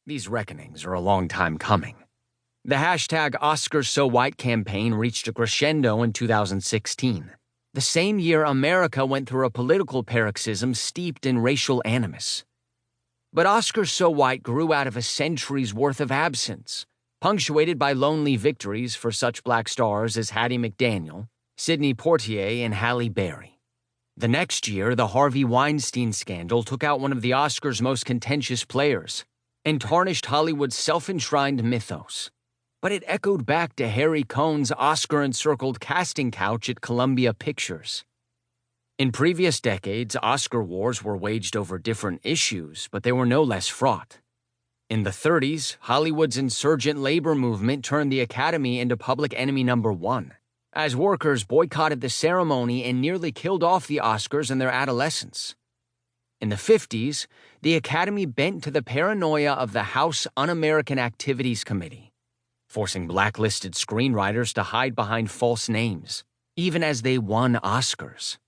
these reckonings are a long time coming. The hashtag #OscarsSoWhite campaign reached a crescendo in 2016, the same year America went through a political paroxysm steeped in racial animus. But Oscars So White grew out of a century's worth of absence, punctuated by lonely victories for such black stars as Hattie McDaniel, Sidney Poitier, and Halle Berry. The next year, the Harvey Weinstein scandal took out one of the Oscars' most contentious players and tarnished Hollywood's self-enshrined mythos. But it echoed back to Harry Cohn's Oscar-encircled casting couch at Columbia Pictures. In previous decades, Oscar wars were waged over different issues, but they were no less fraught. In the 30s, Hollywood's insurgent labor movement turned the Academy into public enemy number one, as workers boycotted the ceremony and nearly killed off the Oscars in their adolescence. In the 50s, the Academy bent to the paranoia of the House Un-American Activities Committee, forcing blacklisted screenwriters to hide behind false names, even as they won Oscars.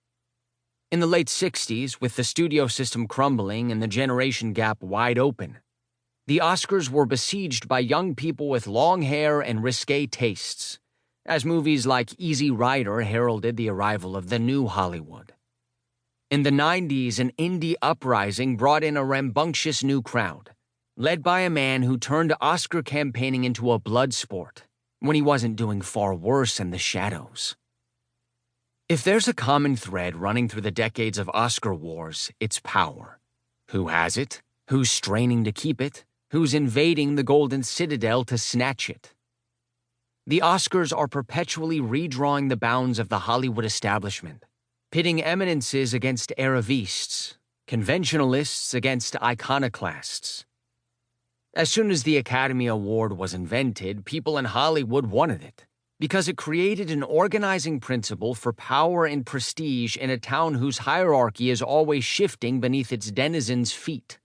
In the late 60s, with the studio system crumbling and the generation gap wide open, the Oscars were besieged by young people with long hair and risque tastes, as movies like Easy Rider heralded the arrival of the new Hollywood. In the 90s, an indie uprising brought in a rambunctious new crowd, led by a man who turned Oscar campaigning into a blood sport when he wasn't doing far worse in the shadows. If there's a common thread running through the decades of Oscar wars, it's power. Who has it? Who's straining to keep it? Who's invading the Golden Citadel to snatch it? The Oscars are perpetually redrawing the bounds of the Hollywood establishment, pitting eminences against arrivistes, conventionalists against iconoclasts. As soon as the Academy Award was invented, people in Hollywood wanted it, because it created an organizing principle for power and prestige in a town whose hierarchy is always shifting beneath its denizens' feet.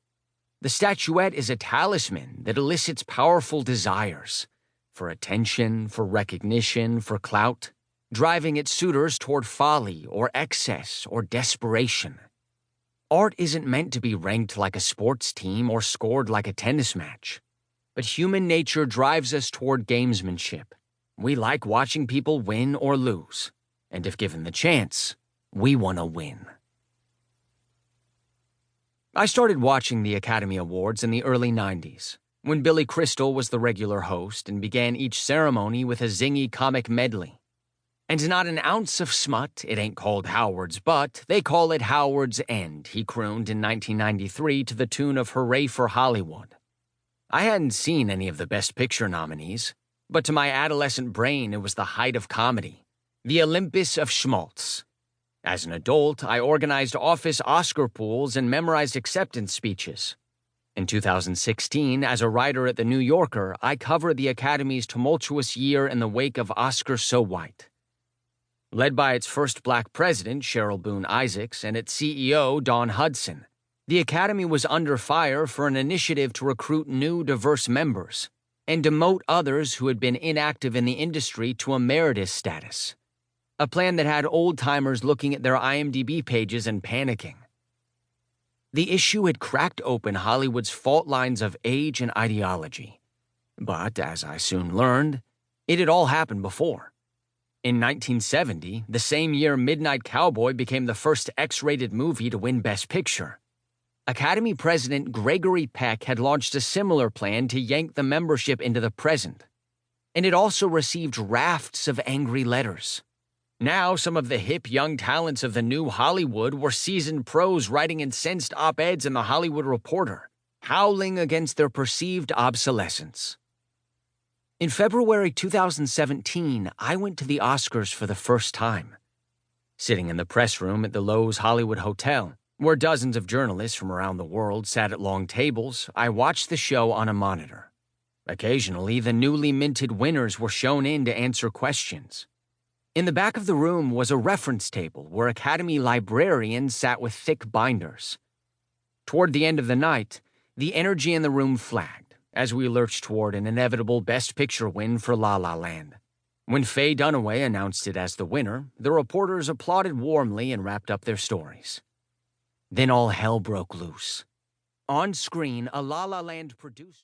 The statuette is a talisman that elicits powerful desires for attention, for recognition, for clout, driving its suitors toward folly or excess or desperation. Art isn't meant to be ranked like a sports team or scored like a tennis match, but human nature drives us toward gamesmanship. We like watching people win or lose, and if given the chance, we want to win. I started watching the Academy Awards in the early 90s, when Billy Crystal was the regular host and began each ceremony with a zingy comic medley. And not an ounce of smut, it ain't called Howard's Butt, they call it Howard's End, he crooned in 1993 to the tune of Hooray for Hollywood. I hadn't seen any of the Best Picture nominees, but to my adolescent brain it was the height of comedy, the Olympus of schmaltz. As an adult, I organized office Oscar pools and memorized acceptance speeches. In 2016, as a writer at The New Yorker, I covered the Academy's tumultuous year in the wake of Oscars So White. Led by its first black president, Cheryl Boone Isaacs, and its CEO, Dawn Hudson, the Academy was under fire for an initiative to recruit new, diverse members and demote others who had been inactive in the industry to emeritus status, a plan that had old-timers looking at their IMDb pages and panicking. The issue had cracked open Hollywood's fault lines of age and ideology. But, as I soon learned, it had all happened before. In 1970, the same year Midnight Cowboy became the first X-rated movie to win Best Picture, Academy President Gregory Peck had launched a similar plan to yank the membership into the present, and it also received rafts of angry letters. Now, some of the hip young talents of the new Hollywood were seasoned pros writing incensed op-eds in The Hollywood Reporter, howling against their perceived obsolescence. In February 2017, I went to the Oscars for the first time. Sitting in the press room at the Loews Hollywood Hotel, where dozens of journalists from around the world sat at long tables, I watched the show on a monitor. Occasionally, the newly minted winners were shown in to answer questions. In the back of the room was a reference table where Academy librarians sat with thick binders. Toward the end of the night, the energy in the room flagged as we lurched toward an inevitable Best Picture win for La La Land. When Faye Dunaway announced it as the winner, the reporters applauded warmly and wrapped up their stories. Then all hell broke loose. On screen, a La La Land producer